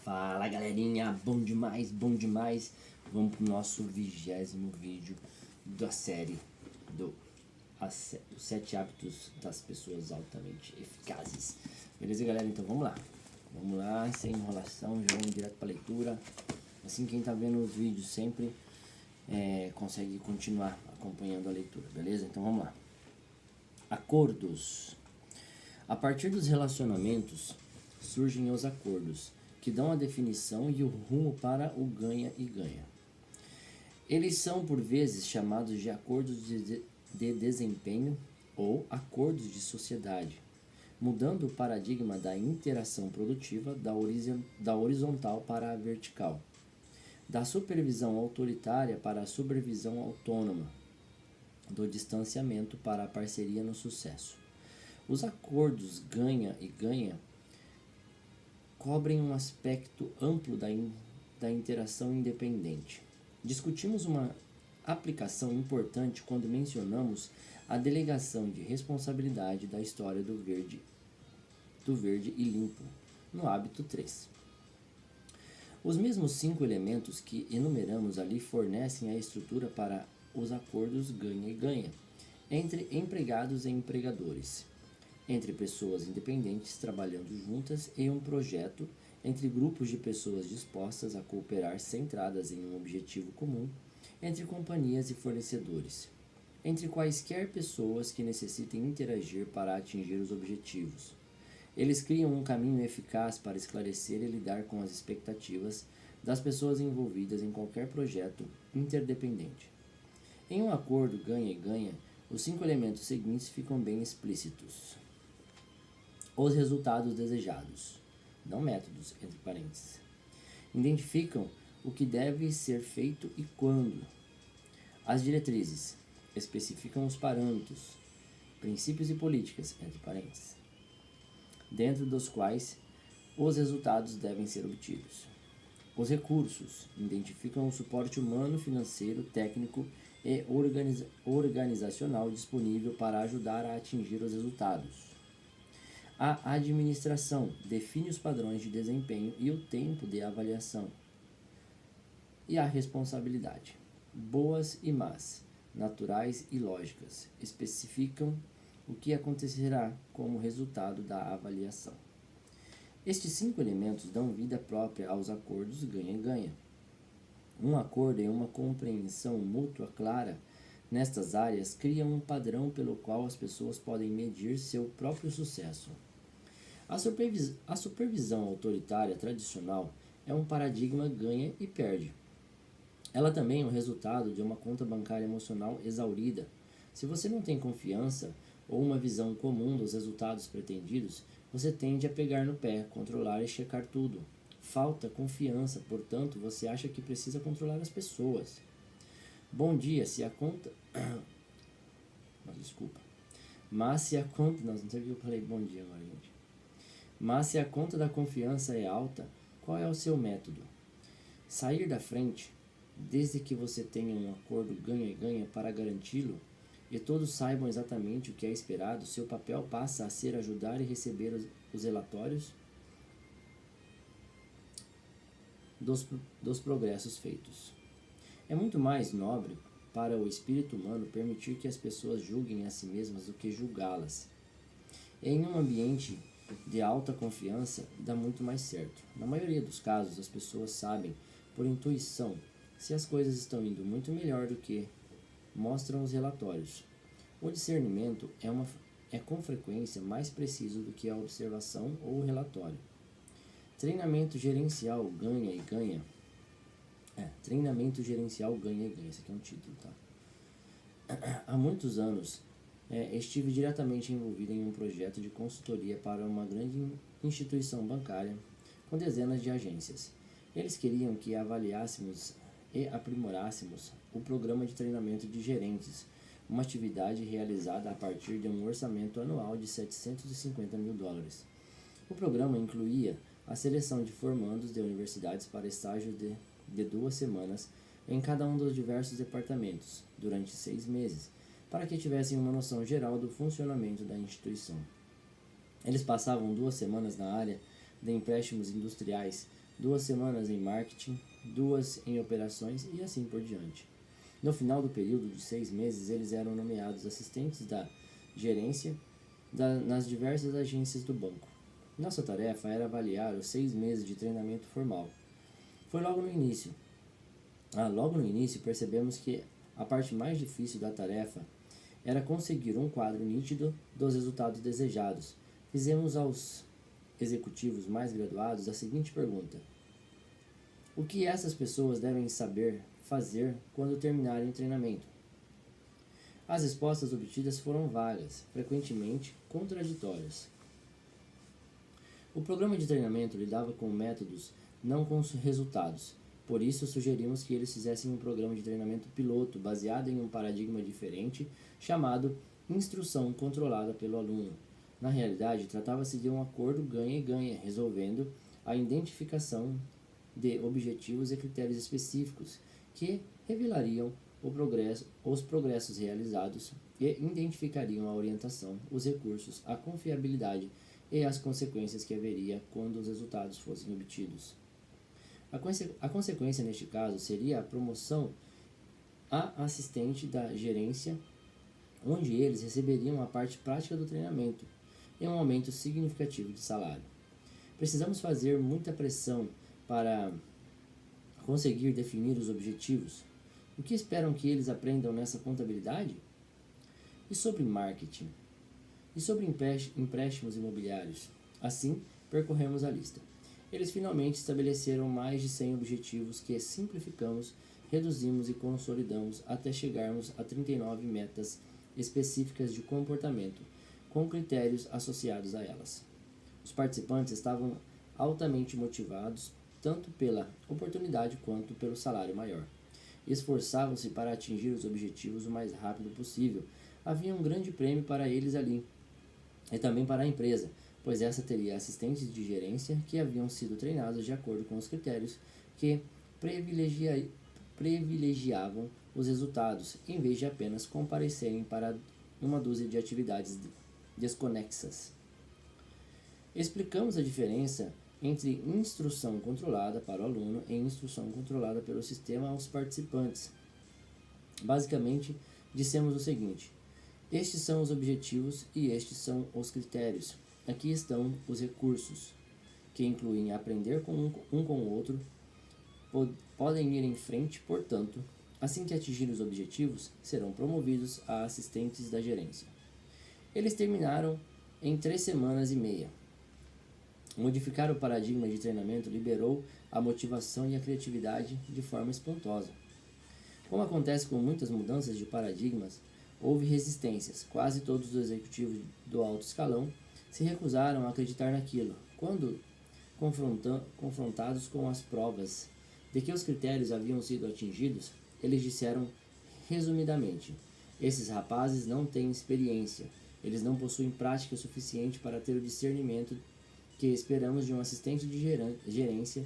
Fala galerinha, bom demais, bom demais. Vamos pro nosso 20º vídeo da série os 7 hábitos das pessoas altamente eficazes. Beleza galera? Então vamos lá, sem enrolação, já vamos direto pra leitura. Assim quem tá vendo os vídeos sempre consegue continuar acompanhando a leitura, beleza? Então vamos lá. Acordos. A partir dos relacionamentos surgem os acordos, que dão a definição e o rumo para o ganha e ganha. Eles são por vezes chamados de acordos de desempenho ou acordos de sociedade, mudando o paradigma da interação produtiva da horizontal para a vertical, da supervisão autoritária para a supervisão autônoma, do distanciamento para a parceria no sucesso. Os acordos ganha e ganha cobrem um aspecto amplo da interação independente. Discutimos uma aplicação importante quando mencionamos a delegação de responsabilidade da história do verde e limpo, no hábito 3. Os mesmos 5 elementos que enumeramos ali fornecem a estrutura para os acordos ganha e ganha, entre empregados e empregadores, entre pessoas independentes trabalhando juntas em um projeto, entre grupos de pessoas dispostas a cooperar centradas em um objetivo comum, entre companhias e fornecedores, entre quaisquer pessoas que necessitem interagir para atingir os objetivos. Eles criam um caminho eficaz para esclarecer e lidar com as expectativas das pessoas envolvidas em qualquer projeto interdependente. Em um acordo ganha e ganha, os 5 elementos seguintes ficam bem explícitos. Os resultados desejados, não métodos, entre parênteses, identificam o que deve ser feito e quando. As diretrizes especificam os parâmetros, princípios e políticas, entre parênteses, dentro dos quais os resultados devem ser obtidos. Os recursos identificam o suporte humano, financeiro, técnico e organizacional disponível para ajudar a atingir os resultados. A administração define os padrões de desempenho e o tempo de avaliação. E a responsabilidade, boas e más, naturais e lógicas, especificam o que acontecerá como resultado da avaliação. Estes 5 elementos dão vida própria aos acordos ganha-ganha. Um acordo e uma compreensão mútua clara nestas áreas criam um padrão pelo qual as pessoas podem medir seu próprio sucesso. A supervisão autoritária tradicional é um paradigma ganha e perde. Ela também é o resultado de uma conta bancária emocional exaurida. Se você não tem confiança ou uma visão comum dos resultados pretendidos, você tende a pegar no pé, controlar e checar tudo. Falta confiança, portanto, você acha que precisa controlar as pessoas. Bom dia, se a conta... Mas se a conta... Não sei porque eu falei bom dia agora, gente. Mas se a conta da confiança é alta, qual é o seu método? Sair da frente, desde que você tenha um acordo ganha e ganha para garanti-lo, e todos saibam exatamente o que é esperado, seu papel passa a ser ajudar e receber os relatórios dos progressos feitos. É muito mais nobre para o espírito humano permitir que as pessoas julguem a si mesmas do que julgá-las. Em um ambiente de alta confiança, dá muito mais certo. Na maioria dos casos, as pessoas sabem, por intuição, se as coisas estão indo muito melhor do que mostram os relatórios. O discernimento é com frequência mais preciso do que a observação ou o relatório. Treinamento gerencial ganha e ganha. Treinamento gerencial ganha e ganha. Esse aqui é um título, tá? Há muitos anos, estive diretamente envolvido em um projeto de consultoria para uma grande instituição bancária com dezenas de agências. Eles queriam que avaliássemos e aprimorássemos o programa de treinamento de gerentes, uma atividade realizada a partir de um orçamento anual de $750 mil. O programa incluía a seleção de formandos de universidades para estágios de 2 semanas em cada um dos diversos departamentos, durante 6 meses, para que tivessem uma noção geral do funcionamento da instituição. Eles passavam 2 semanas na área de empréstimos industriais, 2 semanas em marketing, 2 em operações e assim por diante. No final do período de 6 meses, eles eram nomeados assistentes da gerência nas diversas agências do banco. Nossa tarefa era avaliar os 6 meses de treinamento formal. Foi logo no início. Logo no início percebemos que a parte mais difícil da tarefa era conseguir um quadro nítido dos resultados desejados. Fizemos aos executivos mais graduados a seguinte pergunta: o que essas pessoas devem saber fazer quando terminarem o treinamento? As respostas obtidas foram vagas, frequentemente contraditórias. O programa de treinamento lidava com métodos, não com resultados. Por isso, sugerimos que eles fizessem um programa de treinamento piloto baseado em um paradigma diferente, chamado instrução controlada pelo aluno. Na realidade, tratava-se de um acordo ganha-ganha, resolvendo a identificação de objetivos e critérios específicos que revelariam os progressos realizados e identificariam a orientação, os recursos, a confiabilidade e as consequências que haveria quando os resultados fossem obtidos. A consequência neste caso seria a promoção a assistente da gerência, onde eles receberiam a parte prática do treinamento e um aumento significativo de salário. Precisamos fazer muita pressão para conseguir definir os objetivos. O que esperam que eles aprendam nessa contabilidade? E sobre marketing? E sobre empréstimos imobiliários? Assim, percorremos a lista. Eles finalmente estabeleceram mais de 100 objetivos que simplificamos, reduzimos e consolidamos até chegarmos a 39 metas específicas de comportamento, com critérios associados a elas. Os participantes estavam altamente motivados, tanto pela oportunidade quanto pelo salário maior. Esforçavam-se para atingir os objetivos o mais rápido possível. Havia um grande prêmio para eles ali, e também para a empresa, pois essa teria assistentes de gerência que haviam sido treinados de acordo com os critérios que privilegiavam os resultados, em vez de apenas comparecerem para uma dúzia de atividades desconexas. Explicamos a diferença entre instrução controlada para o aluno e instrução controlada pelo sistema aos participantes. Basicamente, dissemos o seguinte: estes são os objetivos e estes são os critérios. Aqui estão os recursos, que incluem aprender um com o outro, podem ir em frente, portanto, assim que atingir os objetivos, serão promovidos a assistentes da gerência. Eles terminaram em 3 semanas e meia. Modificar o paradigma de treinamento liberou a motivação e a criatividade de forma espantosa. Como acontece com muitas mudanças de paradigmas, houve resistências. Quase todos os executivos do alto escalão se recusaram a acreditar naquilo. Quando confrontados com as provas de que os critérios haviam sido atingidos, eles disseram resumidamente: esses rapazes não têm experiência, eles não possuem prática suficiente para ter o discernimento que esperamos de um assistente de gerência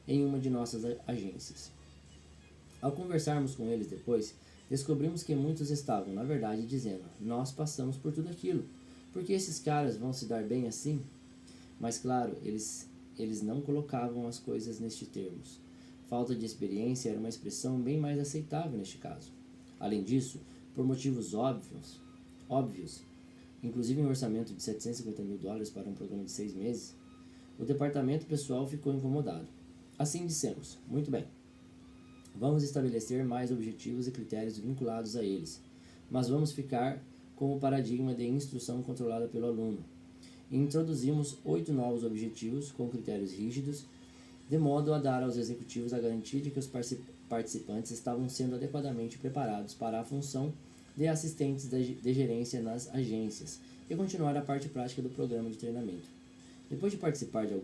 em uma de nossas agências. Ao conversarmos com eles depois, descobrimos que muitos estavam, na verdade, dizendo: nós passamos por tudo aquilo, porque esses caras vão se dar bem assim? Mas claro, eles não colocavam as coisas nestes termos. Falta de experiência era uma expressão bem mais aceitável neste caso. Além disso, por motivos óbvios, inclusive um orçamento de $750 mil para um programa de 6 meses, o departamento pessoal ficou incomodado. Assim dissemos: muito bem, vamos estabelecer mais objetivos e critérios vinculados a eles, mas vamos ficar com o paradigma de instrução controlada pelo aluno. E introduzimos 8 novos objetivos com critérios rígidos, de modo a dar aos executivos a garantia de que os participantes estavam sendo adequadamente preparados para a função de assistentes de gerência nas agências e continuar a parte prática do programa de treinamento. Depois de participar de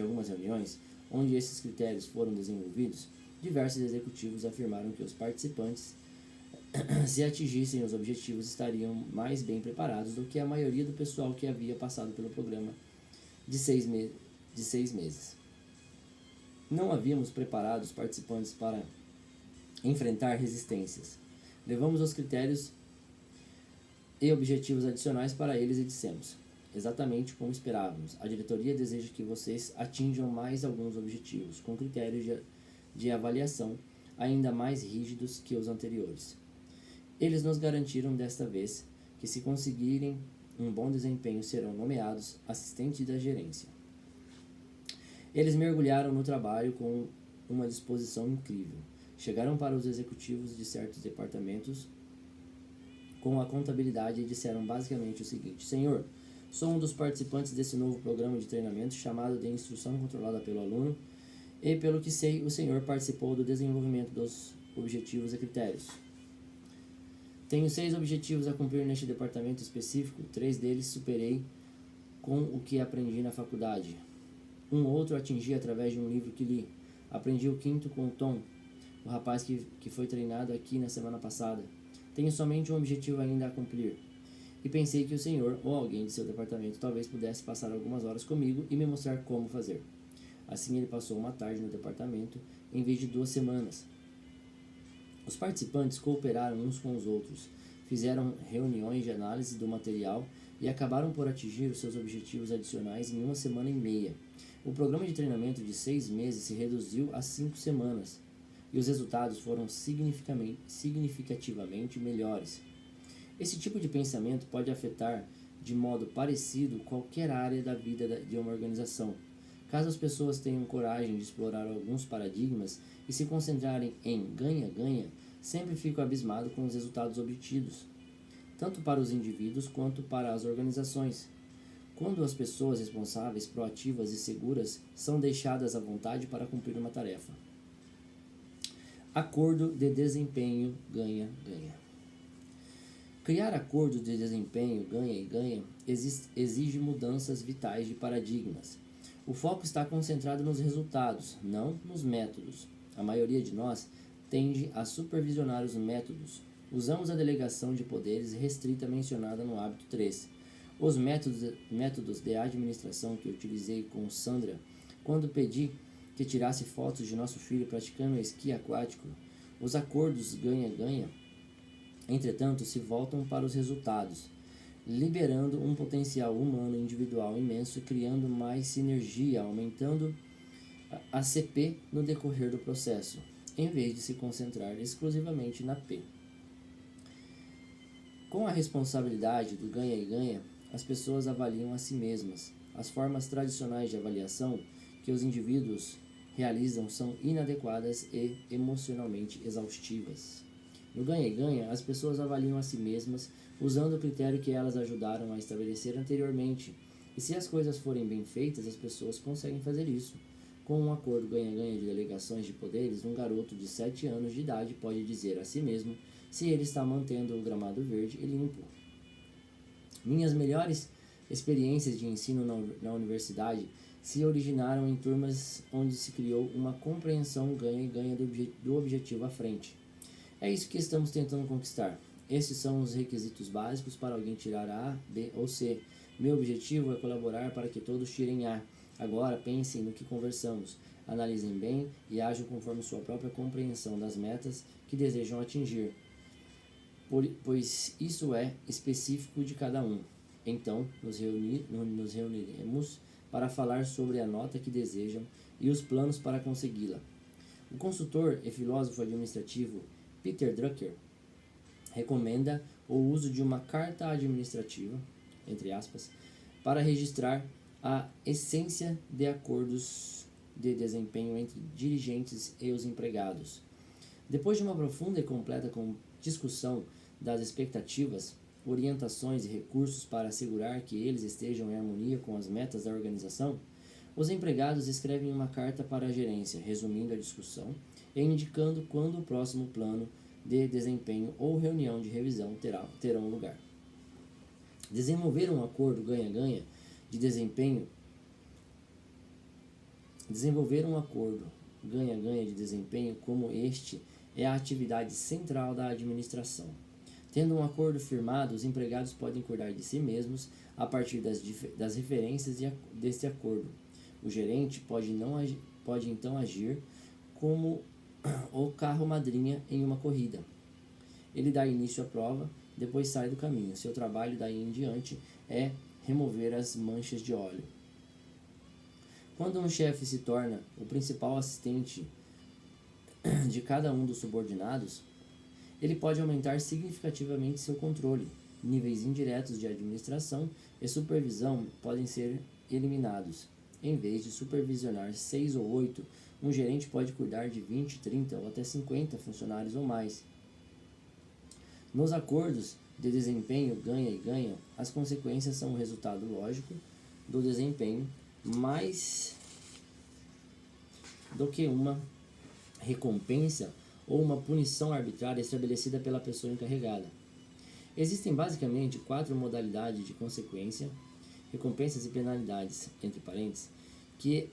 algumas reuniões onde esses critérios foram desenvolvidos, diversos executivos afirmaram que os participantes, se atingissem os objetivos, estariam mais bem preparados do que a maioria do pessoal que havia passado pelo programa de 6 meses. Não havíamos preparado os participantes para enfrentar resistências. Levamos os critérios e objetivos adicionais para eles e dissemos: exatamente como esperávamos. A diretoria deseja que vocês atinjam mais alguns objetivos, com critérios de avaliação ainda mais rígidos que os anteriores. Eles nos garantiram desta vez que, se conseguirem um bom desempenho, serão nomeados assistentes da gerência. Eles mergulharam no trabalho com uma disposição incrível. Chegaram para os executivos de certos departamentos com a contabilidade e disseram basicamente o seguinte: Senhor, sou um dos participantes desse novo programa de treinamento chamado de Instrução Controlada pelo Aluno e, pelo que sei, o senhor participou do desenvolvimento dos objetivos e critérios. Tenho 6 objetivos a cumprir neste departamento específico. 3 deles superei com o que aprendi na faculdade. Um outro atingi através de um livro que li. Aprendi o 5º com o Tom, o rapaz que foi treinado aqui na semana passada. Tenho somente um objetivo ainda a cumprir. E pensei que o senhor ou alguém de seu departamento talvez pudesse passar algumas horas comigo e me mostrar como fazer. Assim ele passou uma tarde no departamento em vez de 2 semanas. Os participantes cooperaram uns com os outros, fizeram reuniões de análise do material e acabaram por atingir os seus objetivos adicionais em 1 semana e meia. O programa de treinamento de 6 meses se reduziu a 5 semanas, e os resultados foram significativamente melhores. Esse tipo de pensamento pode afetar de modo parecido qualquer área da vida de uma organização. Caso as pessoas tenham coragem de explorar alguns paradigmas e se concentrarem em ganha-ganha, sempre fico abismado com os resultados obtidos, tanto para os indivíduos quanto para as organizações. Quando as pessoas responsáveis, proativas e seguras são deixadas à vontade para cumprir uma tarefa. Acordo de desempenho ganha-ganha. Criar acordos de desempenho ganha e ganha exige mudanças vitais de paradigmas. O foco está concentrado nos resultados, não nos métodos. A maioria de nós tende a supervisionar os métodos. Usamos a delegação de poderes restrita mencionada no hábito 3. Os métodos de administração que utilizei com Sandra quando pedi que tirasse fotos de nosso filho praticando esqui aquático. Os acordos ganha-ganha, entretanto, se voltam para os resultados, liberando um potencial humano individual imenso e criando mais sinergia, aumentando a CP no decorrer do processo, em vez de se concentrar exclusivamente na P. Com a responsabilidade do ganha e ganha, as pessoas avaliam a si mesmas. As formas tradicionais de avaliação que os indivíduos realizam são inadequadas e emocionalmente exaustivas. No ganha e ganha, as pessoas avaliam a si mesmas usando o critério que elas ajudaram a estabelecer anteriormente. E se as coisas forem bem feitas, as pessoas conseguem fazer isso. Com um acordo ganha-ganha de delegações de poderes, um garoto de 7 anos de idade pode dizer a si mesmo se ele está mantendo o gramado verde e limpo. Minhas melhores experiências de ensino na universidade se originaram em turmas onde se criou uma compreensão ganha e ganha do objetivo à frente. É isso que estamos tentando conquistar. Esses são os requisitos básicos para alguém tirar A, B ou C. Meu objetivo é colaborar para que todos tirem A. Agora pensem no que conversamos, analisem bem e ajam conforme sua própria compreensão das metas que desejam atingir, pois isso é específico de cada um. Então, nos reuniremos para falar sobre a nota que desejam e os planos para consegui-la. O consultor e filósofo administrativo Peter Drucker recomenda o uso de uma carta administrativa, entre aspas, para registrar a essência de acordos de desempenho entre dirigentes e os empregados. Depois de uma profunda e completa discussão das expectativas, orientações e recursos para assegurar que eles estejam em harmonia com as metas da organização, os empregados escrevem uma carta para a gerência, resumindo a discussão e indicando quando o próximo plano de desempenho ou reunião de revisão terão lugar. Desenvolver um acordo ganha-ganha de desempenho como este é a atividade central da administração. Tendo um acordo firmado, os empregados podem cuidar de si mesmos a partir das referências deste acordo. O gerente pode então agir como o carro-madrinha em uma corrida. Ele dá início à prova, depois sai do caminho. Seu trabalho daí em diante é remover as manchas de óleo. Quando um chefe se torna o principal assistente de cada um dos subordinados, ele pode aumentar significativamente seu controle. Níveis indiretos de administração e supervisão podem ser eliminados. Em vez de supervisionar 6 ou 8, um gerente pode cuidar de 20, 30 ou até 50 funcionários ou mais. Nos acordos de desempenho ganha e ganha, as consequências são o resultado lógico do desempenho, mais do que uma recompensa ou uma punição arbitrária estabelecida pela pessoa encarregada. Existem basicamente 4 modalidades de consequência, recompensas e penalidades, entre parênteses, que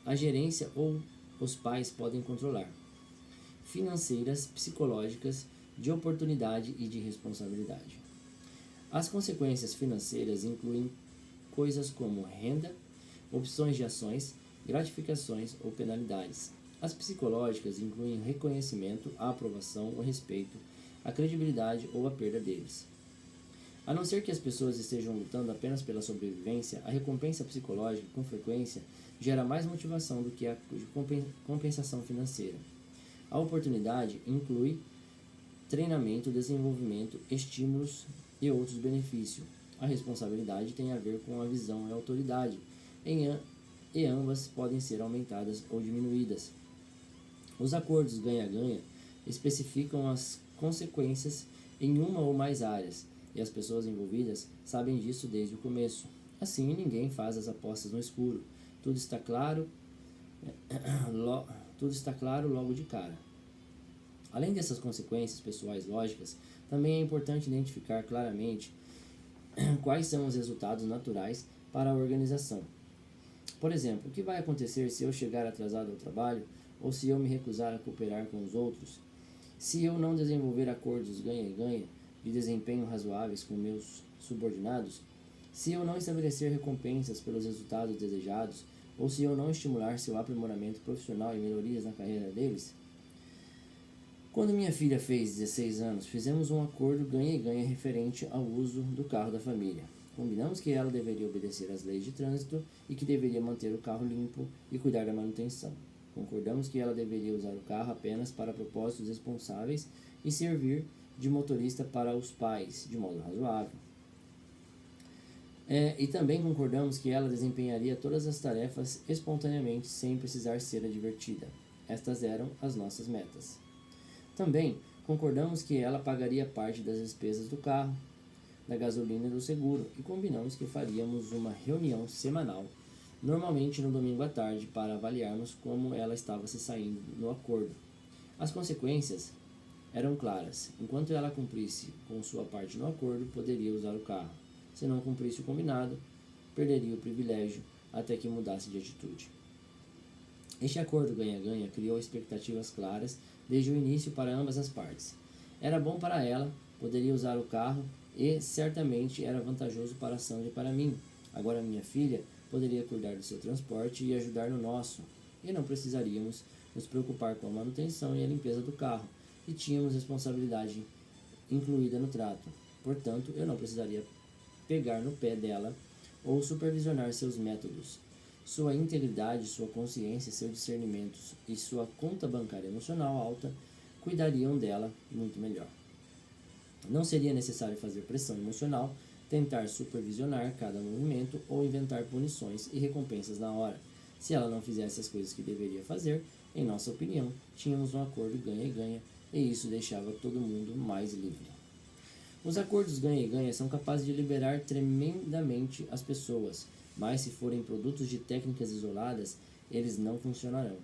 a gerência ou os pais podem controlar: financeiras, psicológicas, de oportunidade e de responsabilidade. As consequências financeiras incluem coisas como renda, opções de ações, gratificações ou penalidades. As psicológicas incluem reconhecimento, a aprovação, o respeito, a credibilidade ou a perda deles. A não ser que as pessoas estejam lutando apenas pela sobrevivência, a recompensa psicológica, com frequência, gera mais motivação do que a compensação financeira. A oportunidade inclui treinamento, desenvolvimento, estímulos e outros benefícios. A responsabilidade tem a ver com a visão e a autoridade, e ambas podem ser aumentadas ou diminuídas. Os acordos ganha-ganha especificam as consequências em uma ou mais áreas, e as pessoas envolvidas sabem disso desde o começo. Assim, ninguém faz as apostas no escuro. Tudo está claro logo de cara. Além dessas consequências pessoais lógicas, também é importante identificar claramente quais são os resultados naturais para a organização. Por exemplo, o que vai acontecer se eu chegar atrasado ao trabalho ou se eu me recusar a cooperar com os outros? Se eu não desenvolver acordos ganha-ganha de desempenho razoáveis com meus subordinados? Se eu não estabelecer recompensas pelos resultados desejados ou se eu não estimular seu aprimoramento profissional e melhorias na carreira deles? Quando minha filha fez 16 anos, fizemos um acordo ganha-ganha referente ao uso do carro da família. Combinamos que ela deveria obedecer às leis de trânsito e que deveria manter o carro limpo e cuidar da manutenção. Concordamos que ela deveria usar o carro apenas para propósitos responsáveis e servir de motorista para os pais, de modo razoável. E também concordamos que ela desempenharia todas as tarefas espontaneamente, sem precisar ser advertida. Estas eram as nossas metas. Também concordamos que ela pagaria parte das despesas do carro, da gasolina e do seguro, e combinamos que faríamos uma reunião semanal, normalmente no domingo à tarde, para avaliarmos como ela estava se saindo no acordo. As consequências eram claras. Enquanto ela cumprisse com sua parte no acordo, poderia usar o carro. Se não cumprisse o combinado, perderia o privilégio até que mudasse de atitude. Este acordo ganha-ganha criou expectativas claras desde o início para ambas as partes. Era bom para ela, poderia usar o carro e certamente era vantajoso para a Sandra e para mim. Agora minha filha poderia cuidar do seu transporte e ajudar no nosso, e não precisaríamos nos preocupar com a manutenção e a limpeza do carro, e tínhamos responsabilidade incluída no trato. Portanto, eu não precisaria pegar no pé dela ou supervisionar seus métodos. Sua integridade, sua consciência, seu discernimento e sua conta bancária emocional alta cuidariam dela muito melhor. Não seria necessário fazer pressão emocional, tentar supervisionar cada movimento ou inventar punições e recompensas na hora. Se ela não fizesse as coisas que deveria fazer, em nossa opinião, tínhamos um acordo ganha-ganha e isso deixava todo mundo mais livre. Os acordos ganha-ganha são capazes de liberar tremendamente as pessoas, mas se forem produtos de técnicas isoladas, eles não funcionarão.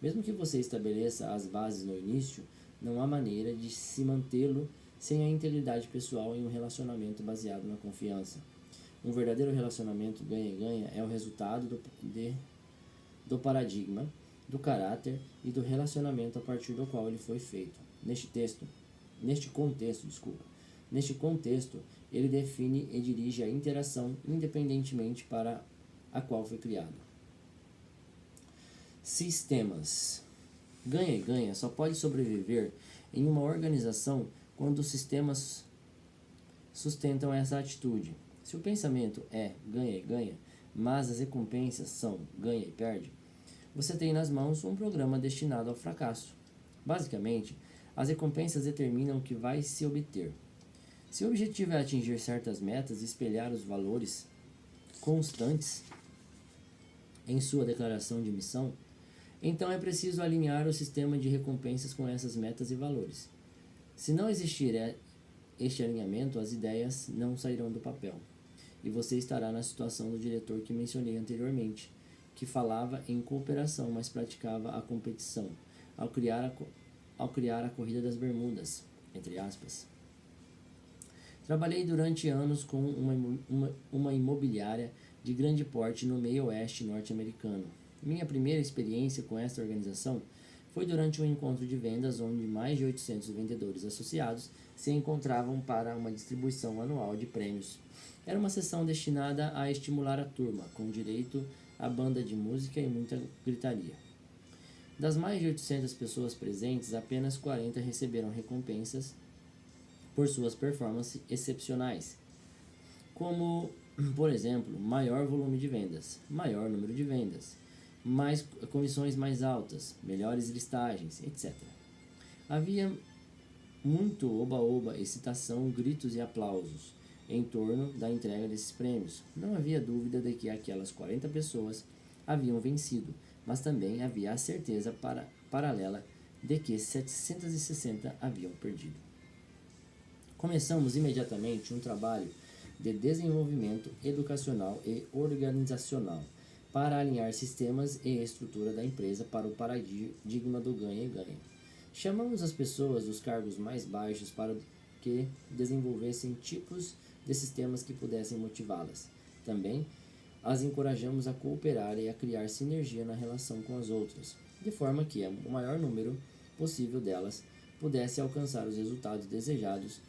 Mesmo que você estabeleça as bases no início, não há maneira de se mantê-lo sem a integridade pessoal em um relacionamento baseado na confiança. Um verdadeiro relacionamento ganha-ganha é o resultado do paradigma, do caráter e do relacionamento a partir do qual ele foi feito. Neste contexto, ele define e dirige a interação independentemente para a qual foi criado. Sistemas. Ganha-ganha só pode sobreviver em uma organização quando os sistemas sustentam essa atitude. Se o pensamento é ganha e ganha, mas as recompensas são ganha e perde, você tem nas mãos um programa destinado ao fracasso. Basicamente, as recompensas determinam o que vai se obter. Se o objetivo é atingir certas metas e espelhar os valores constantes em sua declaração de missão, então é preciso alinhar o sistema de recompensas com essas metas e valores. Se não existir este alinhamento, as ideias não sairão do papel, e você estará na situação do diretor que mencionei anteriormente, que falava em cooperação, mas praticava a competição, ao criar a corrida das Bermudas, entre aspas. Trabalhei durante anos com uma imobiliária de grande porte no meio oeste norte-americano. Minha primeira experiência com esta organização foi durante um encontro de vendas onde mais de 800 vendedores associados se encontravam para uma distribuição anual de prêmios. Era uma sessão destinada a estimular a turma, com direito a banda de música e muita gritaria. Das mais de 800 pessoas presentes, apenas 40 receberam recompensas por suas performances excepcionais, como, por exemplo, maior volume de vendas, maior número de vendas, mais comissões mais altas, melhores listagens, etc. Havia muito oba-oba, excitação, gritos e aplausos em torno da entrega desses prêmios. Não havia dúvida de que aquelas 40 pessoas haviam vencido, mas também havia a certeza paralela de que 760 haviam perdido. Começamos imediatamente um trabalho de desenvolvimento educacional e organizacional para alinhar sistemas e estrutura da empresa para o paradigma do ganha e ganha. Chamamos as pessoas dos cargos mais baixos para que desenvolvessem tipos de sistemas que pudessem motivá-las. Também as encorajamos a cooperar e a criar sinergia na relação com as outras, de forma que o maior número possível delas pudesse alcançar os resultados desejados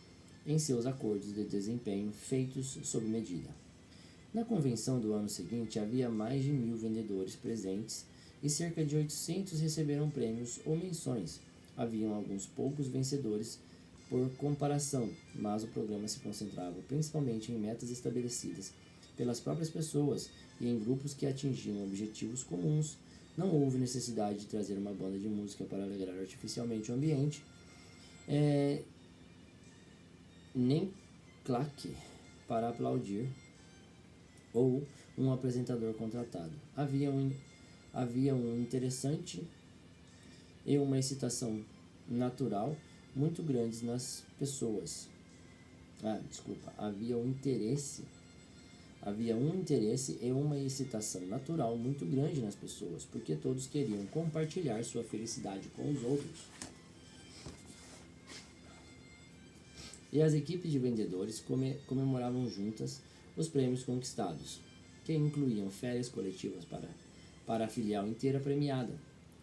em seus acordos de desempenho feitos sob medida. Na convenção do ano seguinte, havia mais de 1.000 vendedores presentes e cerca de 800 receberam prêmios ou menções. Haviam alguns poucos vencedores por comparação, mas o programa se concentrava principalmente em metas estabelecidas pelas próprias pessoas e em grupos que atingiam objetivos comuns. Não houve necessidade de trazer uma banda de música para alegrar artificialmente o ambiente, nem claque para aplaudir ou um apresentador contratado. Havia um interessante e uma excitação natural muito grandes nas pessoas. Havia um interesse e uma excitação natural muito grande nas pessoas, porque todos queriam compartilhar sua felicidade com os outros. E as equipes de vendedores comemoravam juntas os prêmios conquistados, que incluíam férias coletivas para a filial inteira premiada.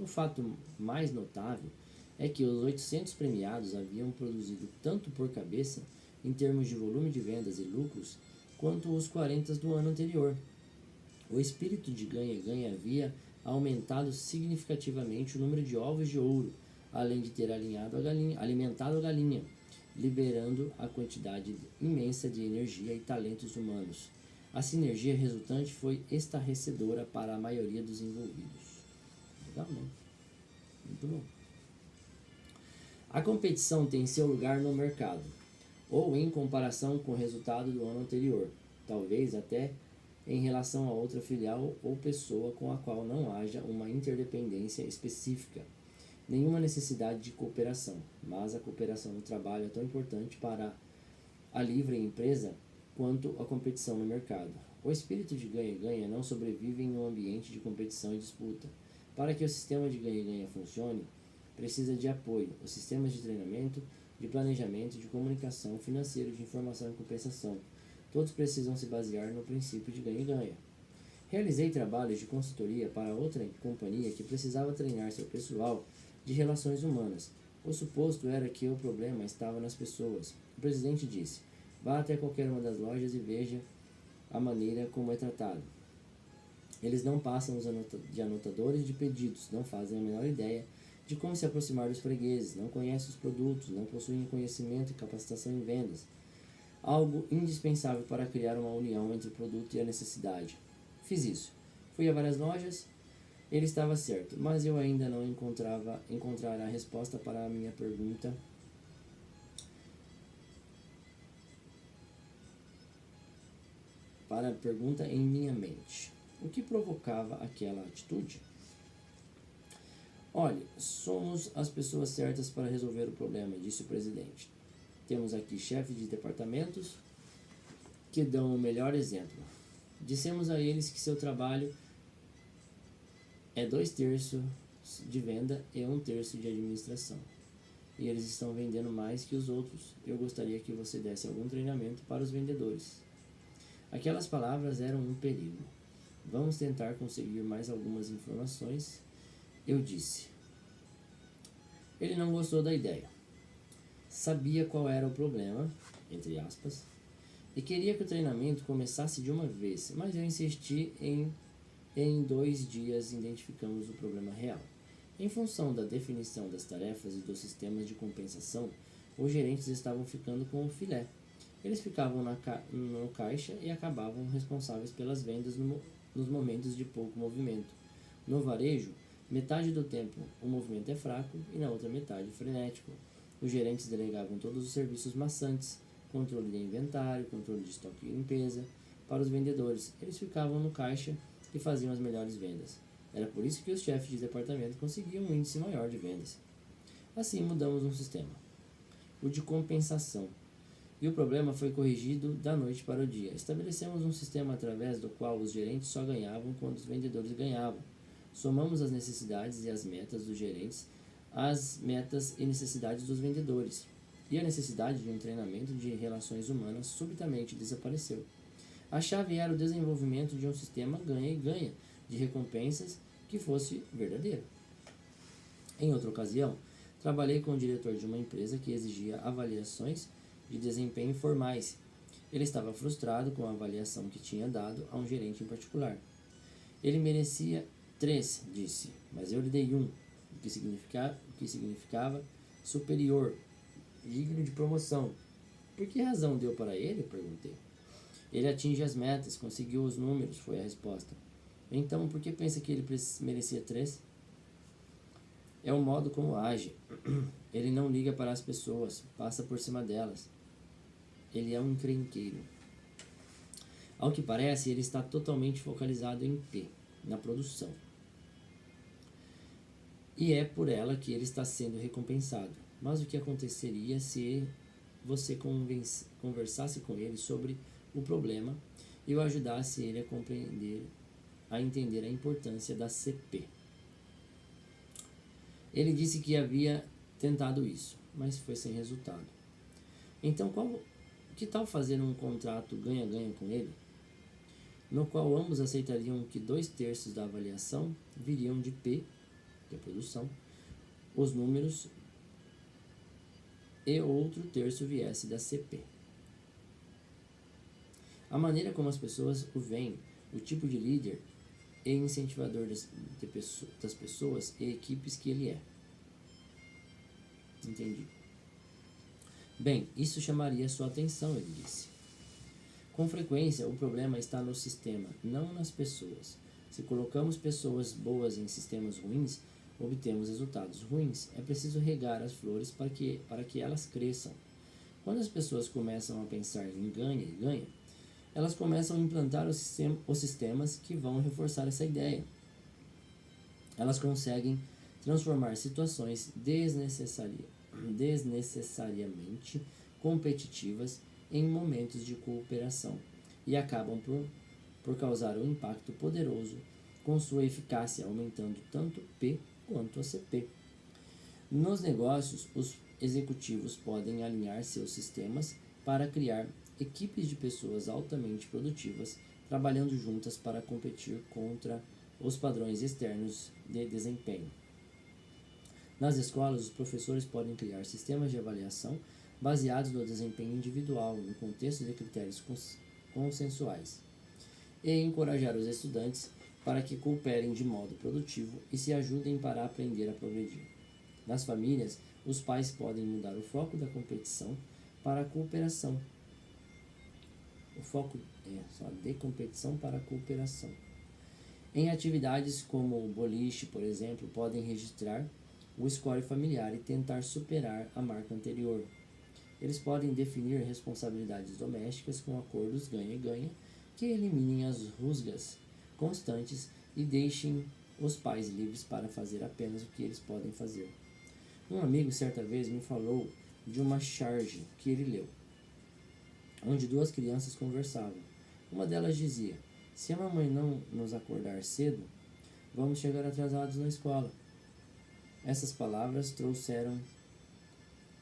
O fato mais notável é que os 800 premiados haviam produzido tanto por cabeça, em termos de volume de vendas e lucros, quanto os 40 do ano anterior. O espírito de ganha-ganha havia aumentado significativamente o número de ovos de ouro, além de ter alimentado a galinha, liberando a quantidade imensa de energia e talentos humanos. A sinergia resultante foi estarrecedora para a maioria dos envolvidos. Legal, né? Muito bom. A competição tem seu lugar no mercado, ou em comparação com o resultado do ano anterior, talvez até em relação a outra filial ou pessoa com a qual não haja uma interdependência específica, nenhuma necessidade de cooperação, mas a cooperação no trabalho é tão importante para a livre empresa quanto a competição no mercado. O espírito de ganha-ganha não sobrevive em um ambiente de competição e disputa. Para que o sistema de ganha-ganha funcione, precisa de apoio, os sistemas de treinamento, de planejamento, de comunicação, financeiro, de informação e compensação. Todos precisam se basear no princípio de ganha-ganha. Realizei trabalhos de consultoria para outra companhia que precisava treinar seu pessoal de relações humanas. O suposto era que o problema estava nas pessoas. O presidente disse: vá até qualquer uma das lojas e veja a maneira como é tratado. Eles não passam de anotadores de pedidos, não fazem a menor ideia de como se aproximar dos fregueses, não conhecem os produtos, não possuem conhecimento e capacitação em vendas. algo indispensável para criar uma união entre o produto e a necessidade. Fiz isso. Fui a várias lojas. Ele estava certo, mas eu ainda não encontrar a resposta para a minha pergunta. Para a pergunta em minha mente. O que provocava aquela atitude? Olhe, somos as pessoas certas para resolver o problema, disse o presidente. Temos aqui chefes de departamentos que dão o melhor exemplo. Dissemos a eles que seu trabalho é 2/3 de venda e 1/3 de administração. E eles estão vendendo mais que os outros. Eu gostaria que você desse algum treinamento para os vendedores. Aquelas palavras eram um perigo. Vamos tentar conseguir mais algumas informações, eu disse. Ele não gostou da ideia. Sabia qual era o problema, entre aspas, e queria que o treinamento começasse de uma vez, mas eu insisti em 2 dias identificamos o problema real. Em função da definição das tarefas e dos sistemas de compensação, os gerentes estavam ficando com o filé. Eles ficavam no caixa e acabavam responsáveis pelas vendas nos momentos de pouco movimento. No varejo, metade do tempo o movimento é fraco e na outra metade frenético. Os gerentes delegavam todos os serviços maçantes, controle de inventário, controle de estoque e limpeza, para os vendedores. Eles ficavam no caixa e faziam as melhores vendas. Era por isso que os chefes de departamento conseguiam um índice maior de vendas. Assim mudamos um sistema, o de compensação, e o problema foi corrigido da noite para o dia. Estabelecemos um sistema através do qual os gerentes só ganhavam quando os vendedores ganhavam. Somamos as necessidades e as metas dos gerentes às metas e necessidades dos vendedores. E a necessidade de um treinamento de relações humanas subitamente desapareceu. A chave era o desenvolvimento de um sistema ganha e ganha de recompensas que fosse verdadeiro. Em outra ocasião, trabalhei com o diretor de uma empresa que exigia avaliações de desempenho formais. Ele estava frustrado com a avaliação que tinha dado a um gerente em particular. Ele merecia 3, disse, mas eu lhe dei 1, o que significava superior, digno de promoção. Por que razão deu para ele? Perguntei. Ele atinge as metas, conseguiu os números, foi a resposta. Então, por que pensa que ele merecia 3? É o modo como age. Ele não liga para as pessoas, passa por cima delas. Ele é um encrenqueiro. Ao que parece, ele está totalmente focalizado em P, na produção. E é por ela que ele está sendo recompensado. Mas o que aconteceria se você conversasse com ele sobre o problema e o ajudasse ele a entender a importância da CP? Ele disse que havia tentado isso, mas foi sem resultado. Então, que tal fazer um contrato ganha-ganha com ele, no qual ambos aceitariam que 2/3 da avaliação viriam de P, que é produção, os números, e outro terço viesse da CP. A maneira como as pessoas o veem, o tipo de líder e incentivador das pessoas e equipes que ele é. Entendi. Bem, isso chamaria sua atenção, ele disse. Com frequência, o problema está no sistema, não nas pessoas. Se colocamos pessoas boas em sistemas ruins, obtemos resultados ruins. É preciso regar as flores para que elas cresçam. Quando as pessoas começam a pensar em ganha e ganha, elas começam a implantar os sistemas que vão reforçar essa ideia. Elas conseguem transformar situações desnecessariamente competitivas em momentos de cooperação e acabam por causar um impacto poderoso com sua eficácia, aumentando tanto P quanto a CP. Nos negócios, os executivos podem alinhar seus sistemas para criar equipes de pessoas altamente produtivas trabalhando juntas para competir contra os padrões externos de desempenho. Nas escolas, os professores podem criar sistemas de avaliação baseados no desempenho individual, no contexto de critérios consensuais, e encorajar os estudantes para que cooperem de modo produtivo e se ajudem para aprender a progredir. Nas famílias, os pais podem mudar o foco da competição para a cooperação O foco é só de competição para a cooperação. Em atividades como o boliche, por exemplo, podem registrar o score familiar e tentar superar a marca anterior. Eles podem definir responsabilidades domésticas com acordos ganha-ganha que eliminem as rusgas constantes e deixem os pais livres para fazer apenas o que eles podem fazer. Um amigo certa vez me falou de uma charge que ele leu, onde duas crianças conversavam. Uma delas dizia: se a mamãe não nos acordar cedo, vamos chegar atrasados na escola. Essas palavras trouxeram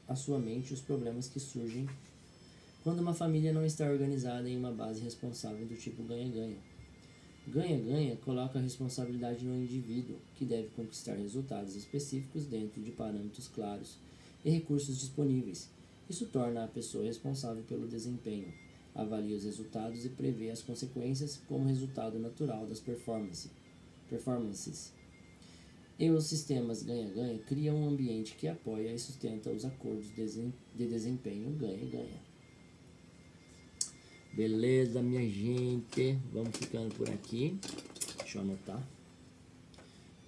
à sua mente os problemas que surgem quando uma família não está organizada em uma base responsável do tipo ganha-ganha. Ganha-ganha coloca a responsabilidade no indivíduo, que deve conquistar resultados específicos dentro de parâmetros claros e recursos disponíveis. Isso torna a pessoa responsável pelo desempenho, avalia os resultados e prevê as consequências como resultado natural das performances. E os sistemas ganha-ganha criam um ambiente que apoia e sustenta os acordos de desempenho ganha-ganha. Beleza, minha gente? Vamos ficando por aqui. Deixa eu anotar.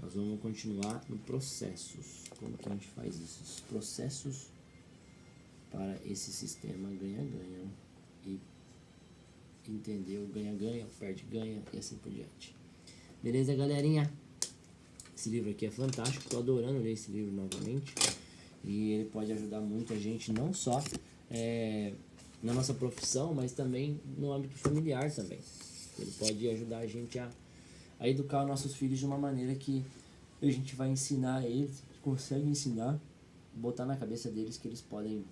Nós vamos continuar no processos. Como que a gente faz isso? Os processos para esse sistema ganha-ganha. E entender o ganha-ganha, o perde-ganha e assim por diante. Beleza, galerinha? Esse livro aqui é fantástico. Estou adorando ler esse livro novamente. E ele pode ajudar muito a gente, não só na nossa profissão, mas também no âmbito familiar também. Ele pode ajudar a gente a educar os nossos filhos de uma maneira que a gente vai ensinar eles, consegue ensinar, botar na cabeça deles que eles podem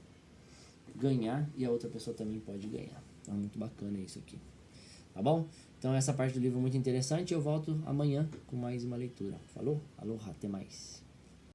ganhar e a outra pessoa também pode ganhar. Então é muito bacana isso aqui. Tá bom? Então essa parte do livro é muito interessante. Eu volto amanhã com mais uma leitura. Falou? Aloha, até mais.